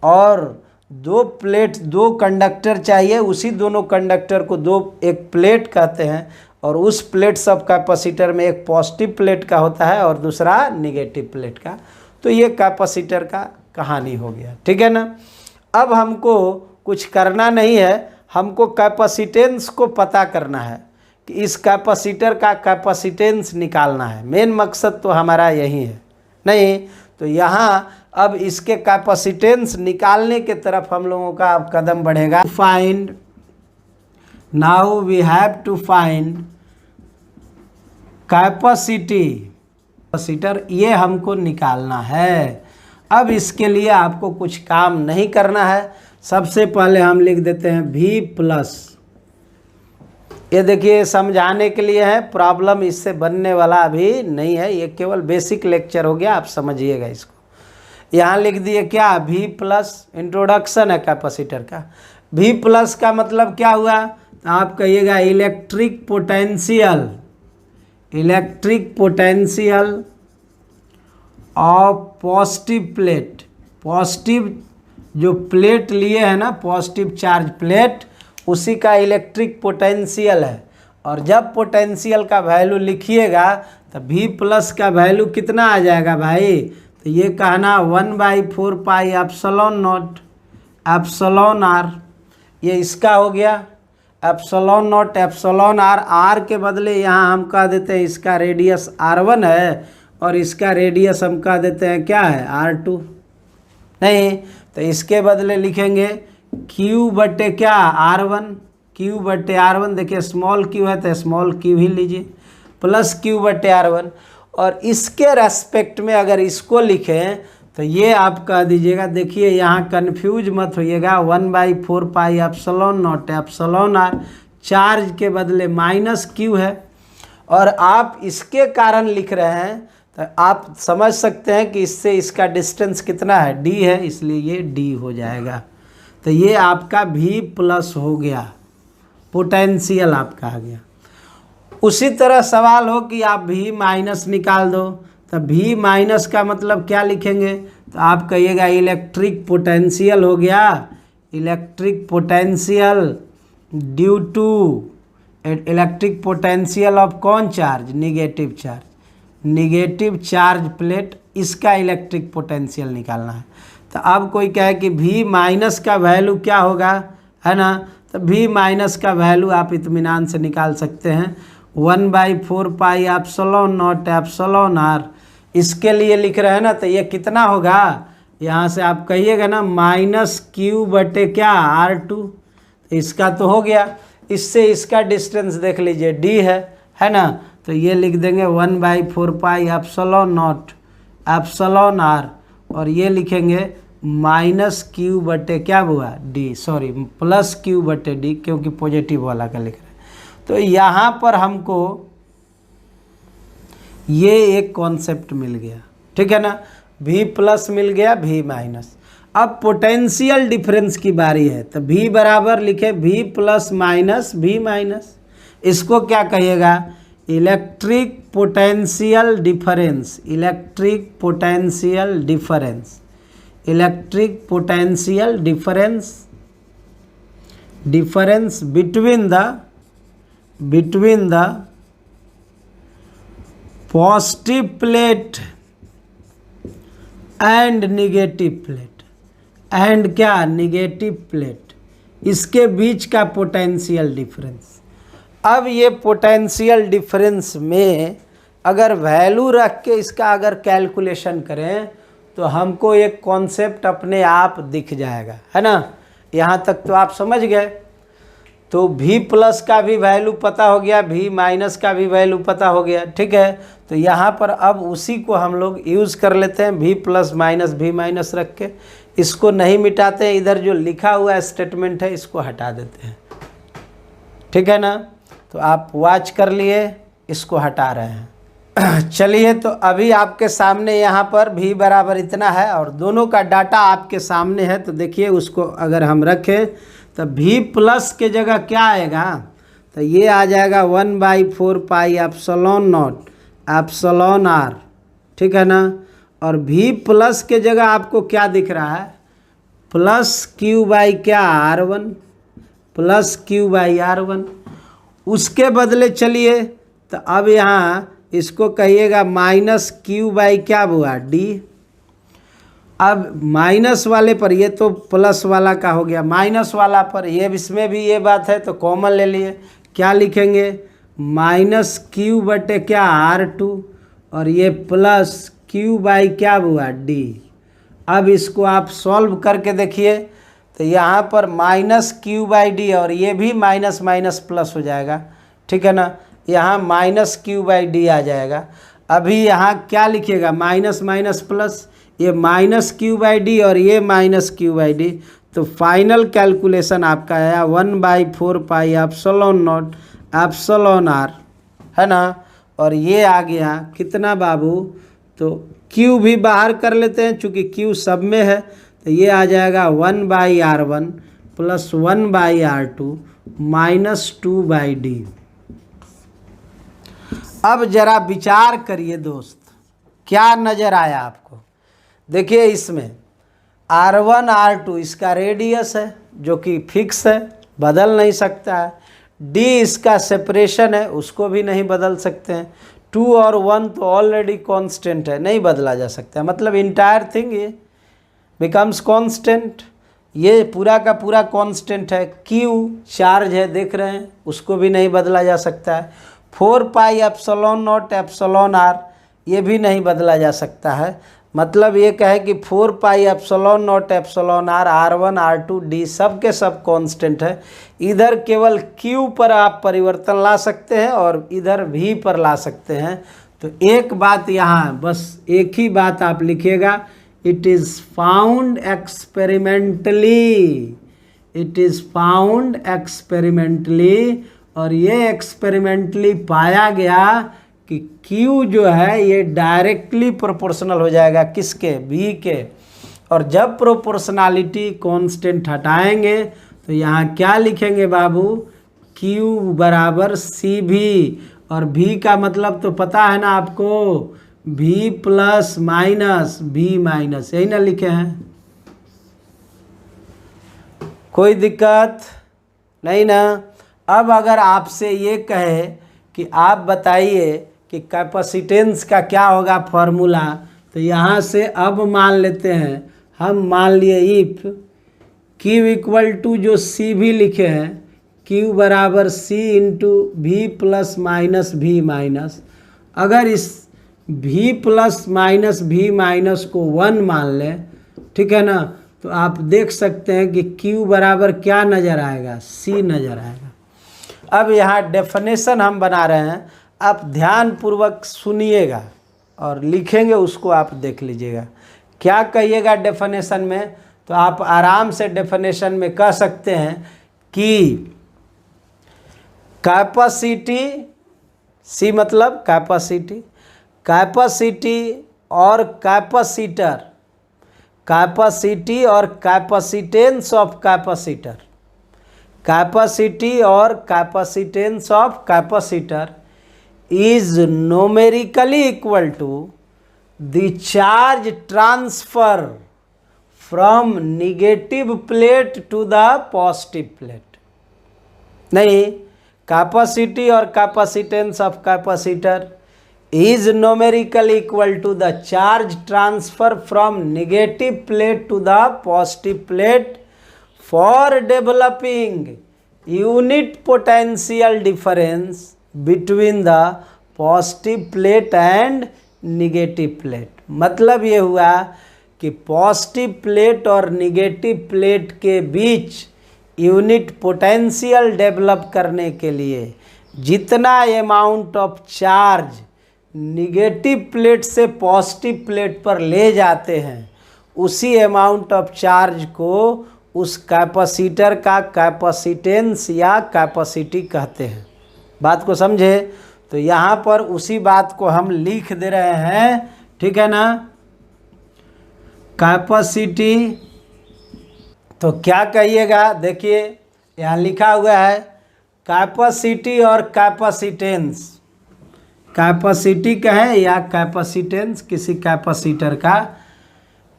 और दो प्लेट, दो कंडक्टर चाहिए। उसी दोनों कंडक्टर को एक प्लेट कहते हैं, और उस प्लेट सब कैपेसिटर में एक पॉजिटिव प्लेट का होता है और दूसरा निगेटिव प्लेट का। तो ये कैपेसिटर का कहानी हो गया, ठीक है ना। अब हमको कुछ करना नहीं है, हमको कैपेसिटेंस को पता करना है कि इस कैपेसिटर का कैपेसिटेंस निकालना है। मेन मकसद तो हमारा यही है, नहीं तो यहाँ अब इसके कैपेसिटेंस निकालने के तरफ हम लोगों का अब कदम बढ़ेगा। Find, now we have to find capacity, capacitor, ये हमको निकालना है। अब इसके लिए आपको कुछ काम नहीं करना है। सबसे पहले हम लिख देते हैं V प्लस। ये देखिए समझाने के लिए है, प्रॉब्लम इससे बनने वाला अभी नहीं है, ये केवल बेसिक लेक्चर हो गया, आप समझिएगा इसको। यहाँ लिख दिए क्या? V प्लस, इंट्रोडक्शन है कैपेसिटर का। V प्लस का मतलब क्या हुआ? आप कहिएगा electric potential, electric potential of positive plate. Positive जो प्लेट लिए है ना, पॉजिटिव चार्ज प्लेट, उसी का इलेक्ट्रिक पोटेंशियल है। और जब पोटेंशियल का वैल्यू लिखिएगा तो V प्लस का वैल्यू कितना आ जाएगा भाई? तो ये कहना 1/4 pi epsilon naught epsilon r, ये इसका हो गया, epsilon naught epsilon r, r के बदले यहाँ हम कह देते हैं इसका रेडियस r1 है और इसका रेडियस हम कह देते हैं क्या है r2। नहीं तो इसके बदले लिखेंगे q बटे क्या r1, q बटे r1, देखिए स्मॉल q है तो स्मॉल q ही लीजिए, प्लस q बटे r1। और इसके रेस्पेक्ट में अगर इसको लिखें तो ये आप कह दीजिएगा, देखिए यहाँ कन्फ्यूज मत होइएगा, 1/4 pi epsilon naught epsilon r, charge के बदले माइनस क्यू है और आप इसके कारण लिख रहे हैं तो आप समझ सकते हैं कि इससे इसका डिस्टेंस कितना है, d है, इसलिए ये d हो जाएगा। तो ये आपका v प्लस हो गया, पोटेंशियल आपका आ गया। उसी तरह सवाल हो कि आप v माइनस निकाल दो, तो v माइनस का मतलब क्या लिखेंगे, तो आप कहिएगा इलेक्ट्रिक पोटेंशियल हो गया, electric potential due to electric potential of कौन charge, negative charge, negative charge plate, इसका इलेक्ट्रिक पोटेंशियल निकालना है। तो अब कोई कहे कि v माइनस का वैल्यू क्या होगा, है ना, तो v माइनस का वैल्यू आप इत्मीनान से निकाल सकते हैं, 1/4 pi epsilon naught epsilon r. इसके लिए लिख रहे हैं ना, तो ये कितना होगा, यहाँ से आप कहिएगा ना माइनस क्यू बटे क्या r2, तो इसका तो हो गया, इससे इसका डिस्टेंस देख लीजिए d है ना, तो ये लिख देंगे 1/4 pi epsilon naught epsilon r, और ये लिखेंगे माइनस क्यू बटे क्या हुआ d, सॉरी प्लस क्यू बटे d, क्योंकि पॉजिटिव वाला का लिख रहे हैं। तो यहाँ पर हमको ये एक कॉन्सेप्ट मिल गया, ठीक है ना, v प्लस मिल गया, v माइनस। अब पोटेंशियल डिफरेंस की बारी है, तो v बराबर लिखे v plus minus v minus, इसको क्या कहिएगा, electric potential difference, electric potential difference, electric potential difference, difference between the positive plate and negative plate, and क्या निगेटिव प्लेट, इसके बीच का पोटेंशियल डिफरेंस। अब ये पोटेंशियल डिफरेंस में अगर वैल्यू रख के इसका अगर कैलकुलेशन करें तो हमको एक कॉन्सेप्ट अपने आप दिख जाएगा, है ना, यहाँ तक तो आप समझ गए। तो v प्लस का भी वैल्यू पता हो गया, v माइनस का भी वैल्यू पता हो गया, ठीक है। तो यहाँ पर अब उसी को हम लोग यूज़ कर लेते हैं, v plus minus v minus रख के, इसको नहीं मिटाते हैं, इधर जो लिखा हुआ स्टेटमेंट है इसको हटा देते हैं, ठीक है ना। तो आप वॉच कर लिए, इसको हटा रहे हैं। चलिए, तो अभी आपके सामने यहाँ पर v बराबर इतना है और दोनों का डाटा आपके सामने है, तो देखिए उसको अगर हम रखें तो v प्लस के जगह क्या आएगा, तो ये आ जाएगा 1/4 pi epsilon naught epsilon r, ठीक है ना। और v प्लस के जगह आपको क्या दिख रहा है, प्लस क्यू बाई क्या r1, plus Q by r1। उसके बदले चलिए तो अब यहाँ इसको कहिएगा माइनस क्यू बाई क्या हुआ d। अब माइनस वाले पर, ये तो प्लस वाला का हो गया, माइनस वाला पर ये इसमें भी ये बात है तो कॉमन ले लिए, क्या लिखेंगे माइनस क्यू बटे क्या r2 और ये प्लस क्यू बाई क्या हुआ d। अब इसको आप सॉल्व करके देखिए तो यहाँ पर माइनस क्यू बाई डी और ये भी माइनस माइनस प्लस हो जाएगा, ठीक है ना, यहाँ माइनस क्यू बाई डी आ जाएगा। अभी यहाँ क्या लिखिएगा माइनस माइनस प्लस, ये माइनस क्यू बाई डी और ये माइनस क्यू बाई डी, तो फाइनल कैलकुलेशन आपका आया 1/4 pi epsilon naught epsilon r, है ना। और ये आ गया कितना बाबू, तो Q भी बाहर कर लेते हैं चूँकि Q सब में है, तो ये आ जाएगा 1/r1 plus 1/r2 minus 2/d। अब जरा विचार करिए दोस्त, क्या नज़र आया आपको। देखिए इसमें r1 r2 इसका रेडियस है जो कि फिक्स है, बदल नहीं सकता है, d इसका सेपरेशन है उसको भी नहीं बदल सकते हैं, 2 और 1 तो ऑलरेडी कांस्टेंट है, नहीं बदला जा सकता है, मतलब इंटायर थिंग ये बिकम्स कांस्टेंट। ये पूरा का पूरा कांस्टेंट है। क्यू चार्ज है, देख रहे हैं, उसको भी नहीं बदला जा सकता है। 4 pi epsilon naught epsilon r, ये भी नहीं बदला जा सकता है। मतलब ये कहे कि 4 pi epsilon naught epsilon r, R1 R2 D सब के सब कांस्टेंट है। इधर केवल Q पर आप परिवर्तन ला सकते हैं और इधर V पर ला सकते हैं। तो एक बात यहाँ बस एक ही बात आप लिखिएगा, it is found experimentally, it is found experimentally, और ये एक्सपेरिमेंटली पाया गया कि Q जो है ये डायरेक्टली प्रोपोर्शनल हो जाएगा किसके, V के। और जब प्रोपोर्शनलिटी कांस्टेंट हटाएंगे तो यहाँ क्या लिखेंगे बाबू, Q बराबर CV, और V का मतलब तो पता है ना आपको, V plus minus V minus, यही ना लिखे हैं। कोई दिक्कत नहीं ना। अब अगर आपसे ये कहे कि आप बताइए कि कैपेसिटेंस का क्या होगा फॉर्मूला, तो यहाँ से अब मान लेते हैं हम, मान लिए इफ Q इक्वल टू जो C भी लिखे हैं, Q बराबर C into V plus minus V minus, अगर इस V plus minus V minus को 1 मान लें, ठीक है ना, तो आप देख सकते हैं कि Q बराबर क्या नज़र आएगा, C नज़र आएगा। अब यहाँ डेफिनेशन हम बना रहे हैं, आप ध्यानपूर्वक सुनिएगा और लिखेंगे, उसको आप देख लीजिएगा क्या कहिएगा डेफिनेशन में। तो आप आराम से डेफिनेशन में कह सकते हैं कि कैपेसिटी, सी मतलब कैपेसिटी, कैपेसिटी और कैपेसिटर, कैपेसिटी और कैपेसिटेंस ऑफ कैपेसिटर, कैपेसिटी और capacitance of capacitor is numerically equal to the charge transfer from negative plate to the positive plate। नहीं, capacity और capacitance of capacitor is numerically equal to the charge transfer from negative plate to the positive plate for developing unit potential difference between the positive plate and negative plate. मतलब ये हुआ कि positive plate और negative plate के बीच unit potential develop करने के लिए जितना amount of charge negative plate से पॉजिटिव प्लेट पर ले जाते हैं, उसी अमाउंट ऑफ चार्ज को उस कैपेसिटर का कैपेसिटेंस या कैपेसिटी कहते हैं। बात को समझे? तो यहाँ पर उसी बात को हम लिख दे रहे हैं, ठीक है ना। कैपेसिटी तो क्या कहिएगा, देखिए यहाँ लिखा हुआ है कैपेसिटी और कैपेसिटेंस। कैपेसिटी कहें या कैपेसिटेंस किसी कैपेसिटर का,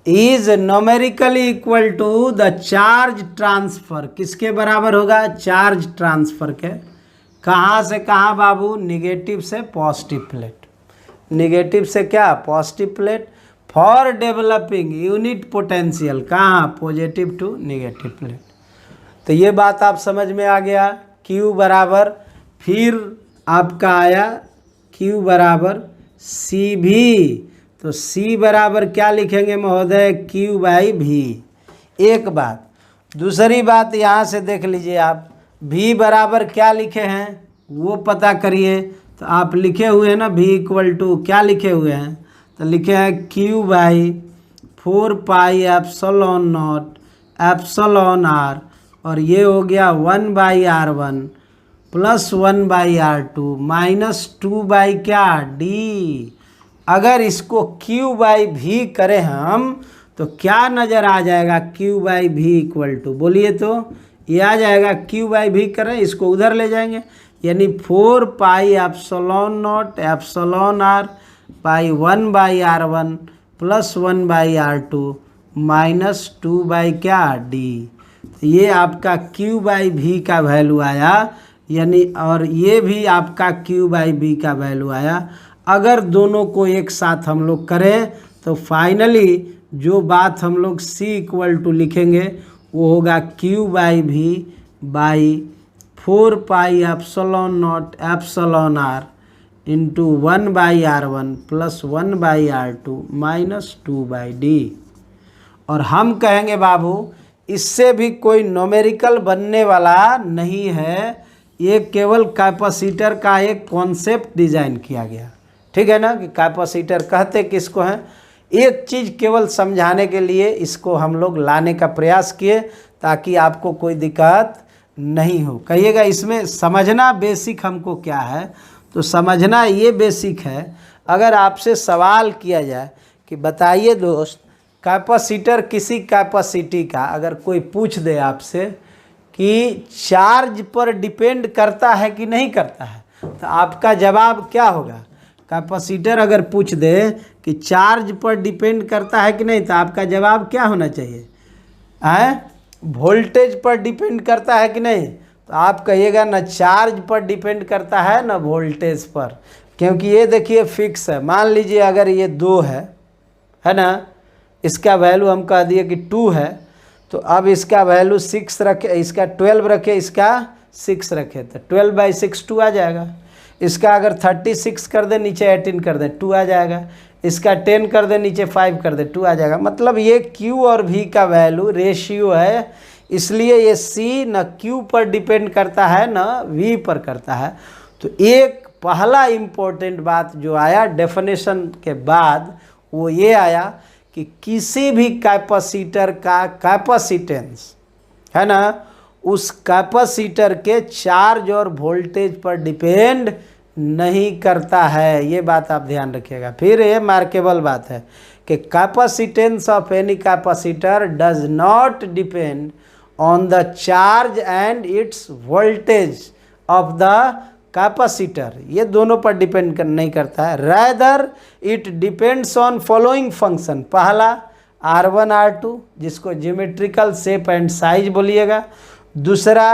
is numerically equal to the charge transfer. किसके बराबर होगा? चार्ज ट्रांसफर के। कहाँ से कहाँ बाबू? निगेटिव से पॉजिटिव प्लेट। निगेटिव से क्या? Positive plate. For developing unit potential, कहाँ? Positive to negative plate. तो ये बात आप समझ में आ गया। Q बराबर, फिर आपका आया Q बराबर CV। तो C बराबर क्या लिखेंगे महोदय? Q by V। एक बात। दूसरी बात यहाँ से देख लीजिए आप, V बराबर क्या लिखे हैं वो पता करिए। तो आप लिखे हुए हैं ना V इक्वल टू, क्या लिखे हुए हैं? तो लिखे हैं Q by 4 pi epsilon naught epsilon R, और ये हो गया 1 by R1 plus 1 by R2 minus 2 by क्या? D। अगर इसको Q बाई V करें हम तो क्या नज़र आ जाएगा? Q by V equal to, बोलिए तो ये आ जाएगा। Q बाई V करें, इसको उधर ले जाएंगे, यानी 4 pi epsilon naught epsilon R by 1 by R1 plus 1 by R2 minus 2 by क्या? D। तो ये आपका Q बाई V का वैल्यू आया, यानी और ये भी आपका Q बाई V का वैल्यू आया। अगर दोनों को एक साथ हम लोग करें तो फाइनली जो बात हम लोग C इक्वल टू लिखेंगे वो होगा Q by V by 4 pi epsilon naught epsilon r into 1/r1 plus 1/r2 minus 2/d। और हम कहेंगे बाबू इससे भी कोई न्यूमेरिकल बनने वाला नहीं है, ये केवल कैपेसिटर का एक कॉन्सेप्ट डिजाइन किया गया। ठीक है ना, कि कैपेसिटर कहते किसको हैं, एक चीज़ केवल समझाने के लिए इसको हम लोग लाने का प्रयास किए ताकि आपको कोई दिक्कत नहीं हो। कहिएगा इसमें समझना बेसिक हमको क्या है, तो समझना ये बेसिक है। अगर आपसे सवाल किया जाए कि बताइए दोस्त कैपेसिटर किसी कैपेसिटी का अगर कोई पूछ दे आपसे कि चार्ज पर डिपेंड करता है कि नहीं करता है, तो आपका जवाब क्या होगा। कैपेसिटर अगर पूछ दे कि चार्ज पर डिपेंड करता है कि नहीं, तो आपका जवाब क्या होना चाहिए, वोल्टेज पर डिपेंड करता है कि नहीं, तो आप कहिएगा ना चार्ज पर डिपेंड करता है ना वोल्टेज पर, क्योंकि ये देखिए फिक्स है। मान लीजिए अगर ये 2 है ना, इसका वैल्यू हम कह दिए कि 2 है, तो अब इसका वैल्यू 6 रखे, इसका 12 रखे, इसका 6 रखे, तो 12/6 2 आ जाएगा। इसका अगर 36 कर दे नीचे 18 कर दे 2 आ जाएगा। इसका 10 कर दे नीचे 5 कर दे 2 आ जाएगा। मतलब ये Q और V का वैल्यू रेशियो है, इसलिए ये C न Q पर डिपेंड करता है न V पर करता है। तो एक पहला इम्पोर्टेंट बात जो आया डेफिनेशन के बाद वो ये आया कि किसी भी कैपेसिटर का कैपेसिटेंस है ना, उस कैपेसिटर के चार्ज और वोल्टेज पर डिपेंड नहीं करता है। ये बात आप ध्यान रखिएगा। फिर ये मार्केबल बात है कि capacitance of any capacitor does not depend on the charge and it's voltage of the capacitor, ये दोनों पर डिपेंड नहीं करता है। Rather it depends on following function. पहला R1 R2 जिसको ज्योमेट्रिकल शेप एंड साइज बोलिएगा। दूसरा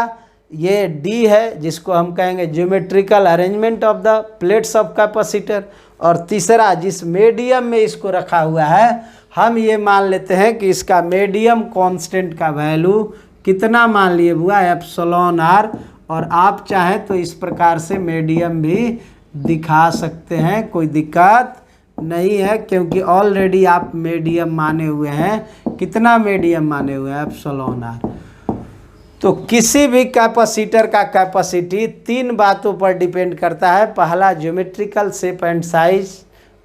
ये D है जिसको हम कहेंगे geometrical arrangement of the plates of capacitor. और तीसरा जिस मीडियम में इसको रखा हुआ है हम ये मान लेते हैं कि इसका मीडियम कांस्टेंट का वैल्यू कितना मान लिए हुआ एप्सिलॉन r। और आप चाहे तो इस प्रकार से मीडियम भी दिखा सकते हैं, कोई दिक्कत नहीं है, क्योंकि ऑलरेडी आप मीडियम माने हुए हैं। कितना मीडियम माने हुए हैं, एप्सिलॉन r। तो किसी भी कैपेसिटर का कैपेसिटी 3 बातों पर डिपेंड करता है। पहला geometrical shape and size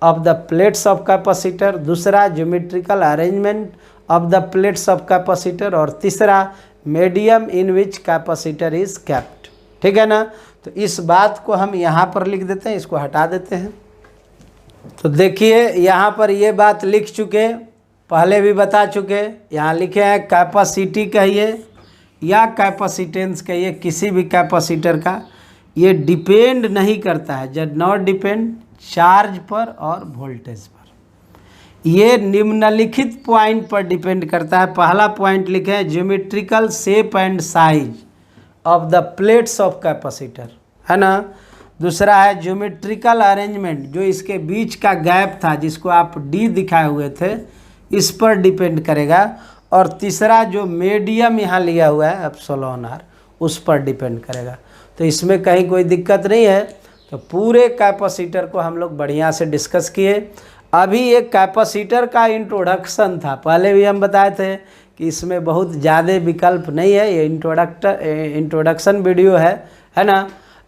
of the plates of capacitor, दूसरा geometrical arrangement of the plates of capacitor, और तीसरा medium in which capacitor is kept. ठीक है ना, तो इस बात को हम यहाँ पर लिख देते हैं, इसको हटा देते हैं। तो देखिए यहाँ पर ये बात लिख चुके, पहले भी बता चुके। यहाँ लिखे हैं कैपेसिटी कहिए या कैपेसिटेंस कहिए किसी भी कैपेसिटर का, ये डिपेंड नहीं करता है, जब नॉट डिपेंड चार्ज पर और वोल्टेज पर। ये निम्नलिखित पॉइंट पर डिपेंड करता है। पहला पॉइंट लिखे हैं geometrical shape and size of the plates of capacitor, है ना। दूसरा है ज्योमेट्रिकल अरेंजमेंट, जो इसके बीच का गैप था जिसको आप D दिखाए हुए थे, इस पर डिपेंड करेगा। और तीसरा जो मीडियम यहाँ लिया हुआ है एप्सिलॉन r, उस पर डिपेंड करेगा। तो इसमें कहीं कोई दिक्कत नहीं है। तो पूरे कैपेसिटर को हम लोग बढ़िया से डिस्कस किए। अभी एक कैपेसिटर का इंट्रोडक्शन था, पहले भी हम बताए थे कि इसमें बहुत ज़्यादा विकल्प नहीं है, ये इंट्रोडक्शन वीडियो है ना।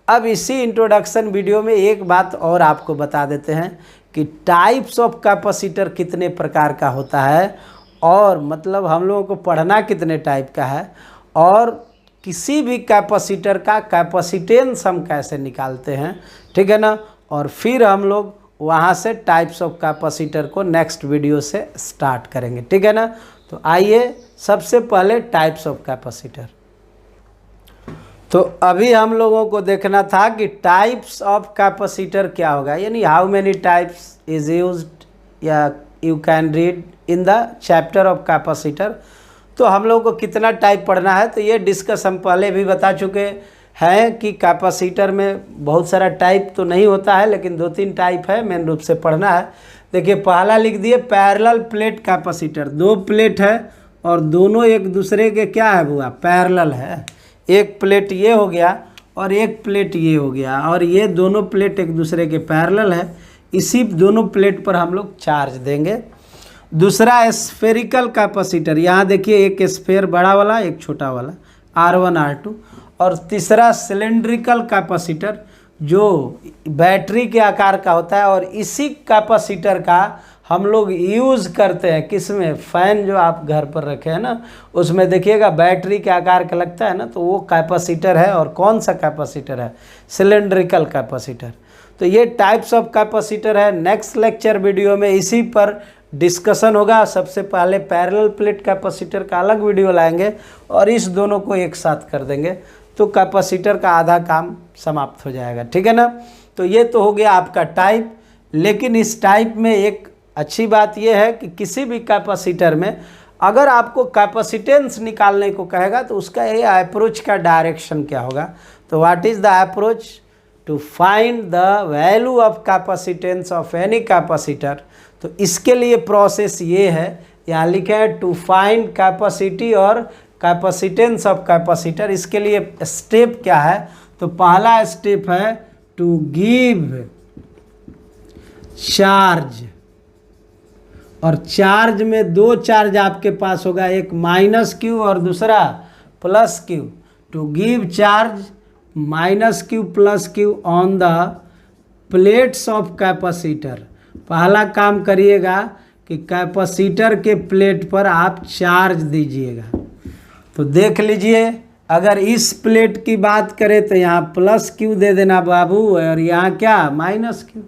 अब इसी इंट्रोडक्शन वीडियो में एक बात और आपको बता देते हैं कि टाइप्स ऑफ कैपेसिटर कितने प्रकार का होता है, और मतलब हम लोगों को पढ़ना कितने टाइप का है, और किसी भी कैपेसिटर का कैपेसिटेंस हम कैसे निकालते हैं। ठीक है ना, और फिर हम लोग वहाँ से टाइप्स ऑफ कैपेसिटर को नेक्स्ट वीडियो से स्टार्ट करेंगे। ठीक है ना, तो आइए सबसे पहले टाइप्स ऑफ कैपेसिटर। तो अभी हम लोगों को देखना था कि टाइप्स ऑफ कैपेसिटर क्या होगा, यानी how many types is used, या you can read in the chapter of capacitor. तो हम लोगों को कितना टाइप पढ़ना है, तो ये डिस्कस हम पहले भी बता चुके हैं कि कैपेसिटर में बहुत सारा टाइप तो नहीं होता है, लेकिन 2-3 टाइप है मेन रूप से पढ़ना है। देखिए पहला लिख दिए पैरेलल प्लेट कैपेसिटर, 2 प्लेट है, और दोनों एक दूसरे के क्या है बुआ, पैरेलल है। एक प्लेट ये हो गया और एक प्लेट ये हो गया, और ये दोनों प्लेट एक दूसरे के पैरेलल है। इसी दोनों प्लेट पर हम लोग चार्ज देंगे। दूसरा स्फेरिकल कैपेसिटर, यहाँ देखिए एक स्फेयर बड़ा वाला एक छोटा वाला R1 R2, और तीसरा सिलेंड्रिकल कैपेसिटर जो बैटरी के आकार का होता है, और इसी कैपेसिटर का हम लोग यूज़ करते हैं किसमें, फ़ैन जो आप घर पर रखे हैं ना, उसमें देखिएगा बैटरी के आकार का लगता है ना, तो वो कैपेसिटर है। और कौन सा कैपेसिटर है, सिलेंड्रिकल कैपेसिटर। तो ये टाइप्स ऑफ कैपेसिटर है। नेक्स्ट लेक्चर वीडियो में इसी पर डिस्कशन होगा। सबसे पहले पैरेलल प्लेट कैपेसिटर का अलग वीडियो लाएंगे और इस दोनों को एक साथ कर देंगे, तो कैपेसिटर का आधा काम समाप्त हो जाएगा, ठीक है ना। तो ये तो हो गया आपका टाइप। लेकिन इस टाइप में एक अच्छी बात यह है कि किसी भी कैपेसिटर में अगर आपको कैपेसिटेंस निकालने को कहेगा तो उसका ये अप्रोच का डायरेक्शन क्या होगा। तो what is the approach to find the value of capacitance of any capacitor. तो इसके लिए प्रोसेस ये है, यहाँ लिखे है टू फाइंड कैपेसिटी और कैपेसिटेंस ऑफ कैपेसिटर। इसके लिए स्टेप क्या है, तो पहला स्टेप है टू गिव चार्ज, और चार्ज में दो चार्ज आपके पास होगा, एक -q और दूसरा +q। To give charge -q +q on the plates of capacitor. पहला काम करिएगा कि कैपेसिटर के प्लेट पर आप चार्ज दीजिएगा। तो देख लीजिए, अगर इस प्लेट की बात करें तो यहाँ +q दे देना बाबू, और यहाँ क्या -q।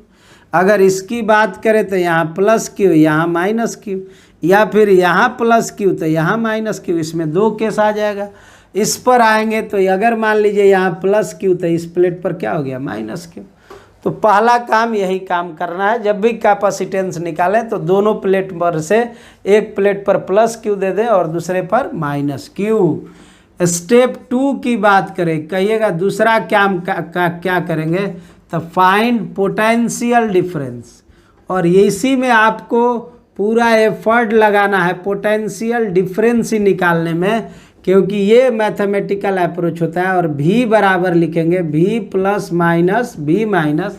अगर इसकी बात करें तो यहाँ +q यहाँ -q, या फिर यहाँ +q तो यहाँ -q। इसमें दो केस आ जाएगा। इस पर आएंगे तो अगर मान लीजिए यहाँ +q तो इस प्लेट पर क्या हो गया, -q। तो पहला काम यही काम करना है। जब भी कैपेसिटेंस निकालें तो दोनों प्लेट पर से एक प्लेट पर +q दे दें और दूसरे पर -q। स्टेप 2 की बात करें, कहिएगा दूसरा क्या करेंगे, तो फाइंड पोटेंशियल डिफरेंस। और इसी में आपको पूरा एफर्ट लगाना है पोटेंशियल डिफरेंस ही निकालने में, क्योंकि ये मैथमेटिकल अप्रोच होता है। और v बराबर लिखेंगे v ± v-।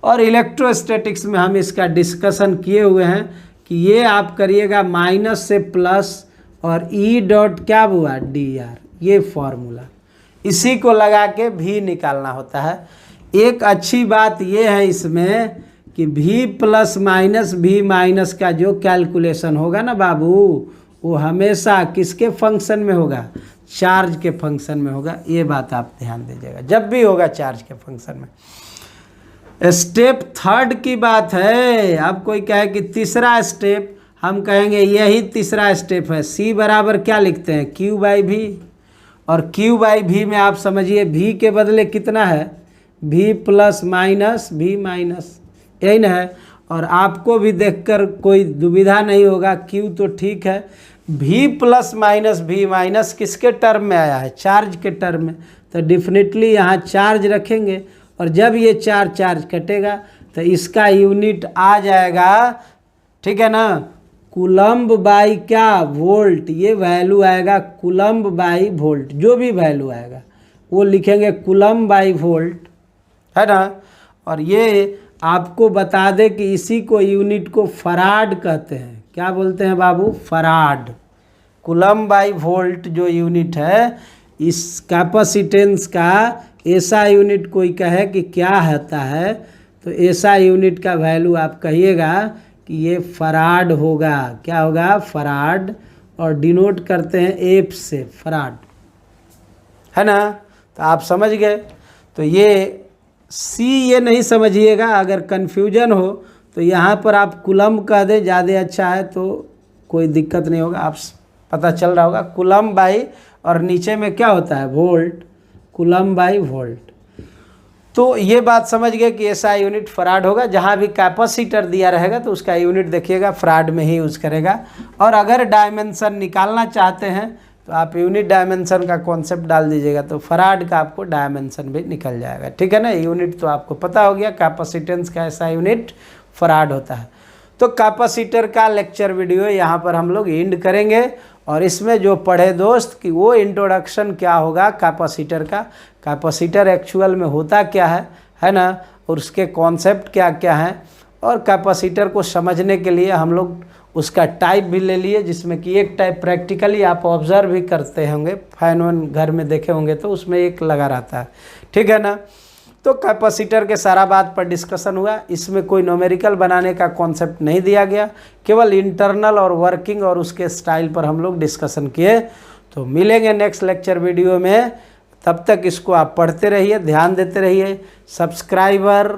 और इलेक्ट्रोस्टैटिक्स में हम इसका डिस्कशन किए हुए हैं कि ये आप करिएगा माइनस से प्लस, और E डॉट क्या हुआ dr, ये फॉर्मूला, इसी को लगा के v निकालना होता है। एक अच्छी बात ये है इसमें कि v ± v- का जो कैलकुलेशन होगा ना बाबू, वो हमेशा किसके फंक्शन में होगा, चार्ज के फंक्शन में होगा। ये बात आप ध्यान दीजिएगा, जब भी होगा चार्ज के फंक्शन में। स्टेप 3 की बात है। अब कोई कहे कि तीसरा स्टेप, हम कहेंगे यही तीसरा स्टेप है। c बराबर क्या लिखते हैं, q/v। और q/v में आप समझिए v के बदले कितना है, v ± v-, यही ना है। और आपको भी देखकर कोई दुविधा नहीं होगा, q तो ठीक है, v ± v- किसके टर्म में आया है, चार्ज के टर्म में। तो डेफिनेटली यहाँ चार्ज रखेंगे, और जब ये चार्ज कटेगा तो इसका यूनिट आ जाएगा, ठीक है ना, कूलम्ब बाई क्या, वोल्ट। ये वैल्यू आएगा कूलम्ब बाई वोल्ट, जो भी वैल्यू आएगा वो लिखेंगे कूलम्ब बाई वोल्ट, है ना। और ये आपको बता दें कि इसी को यूनिट को फराड कहते हैं। क्या बोलते हैं बाबू, फराड। कूलम्ब बाई वोल्ट जो यूनिट है इस कैपेसिटेंस का, ऐसा यूनिट कोई कहे कि क्या होता है, तो ऐसा यूनिट का वैल्यू आप कहिएगा कि ये फराड होगा। क्या होगा, फराड। और डिनोट करते हैं एफ से, फराड, है ना। तो आप समझ गए। तो ये सी ये नहीं समझिएगा, अगर कन्फ्यूजन हो तो यहाँ पर आप कूलम्ब कह दें, ज़्यादा अच्छा है, तो कोई दिक्कत नहीं होगा। आप पता चल रहा होगा कूलम्ब बाई, और नीचे में क्या होता है, वोल्ट, कूलम्ब बाई वोल्ट। तो ये बात समझ गए कि ऐसा यूनिट फराड होगा। जहाँ भी कैपेसिटर दिया रहेगा तो उसका यूनिट देखिएगा फराड में ही यूज़ करेगा। और अगर डायमेंशन निकालना चाहते हैं तो आप यूनिट डायमेंशन का कॉन्सेप्ट डाल दीजिएगा, तो फराड का आपको डायमेंशन भी निकल जाएगा, ठीक है ना। यूनिट तो आपको पता हो गया, कैपेसिटेंस का ऐसा यूनिट फराड होता है। तो कैपेसिटर का लेक्चर वीडियो यहाँ पर हम लोग एंड करेंगे। और इसमें जो पढ़े दोस्त कि वो इंट्रोडक्शन क्या होगा कैपेसिटर का, कैपेसिटर एक्चुअल में होता क्या है ना, और उसके कॉन्सेप्ट क्या क्या हैं, और कैपेसिटर को समझने के लिए हम लोग उसका टाइप भी ले लिए, जिसमें कि एक टाइप प्रैक्टिकली आप ऑब्जर्व भी करते होंगे, फैन वैन घर में देखे होंगे तो उसमें एक लगा रहता है, ठीक है ना। तो कैपेसिटर के सारा बात पर डिस्कशन हुआ, इसमें कोई न्यूमेरिकल बनाने का कॉन्सेप्ट नहीं दिया गया, केवल इंटरनल और वर्किंग और उसके स्टाइल पर हम लोग डिस्कशन किए। तो मिलेंगे नेक्स्ट लेक्चर वीडियो में, तब तक इसको आप पढ़ते रहिए, ध्यान देते रहिए, सब्सक्राइबर,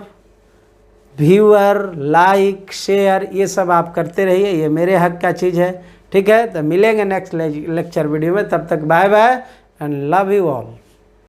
व्यूअर, लाइक, शेयर ये सब आप करते रहिए, ये मेरे हक का चीज़ है, ठीक है। तो मिलेंगे नेक्स्ट लेक्चर वीडियो में, तब तक bye bye and love you all.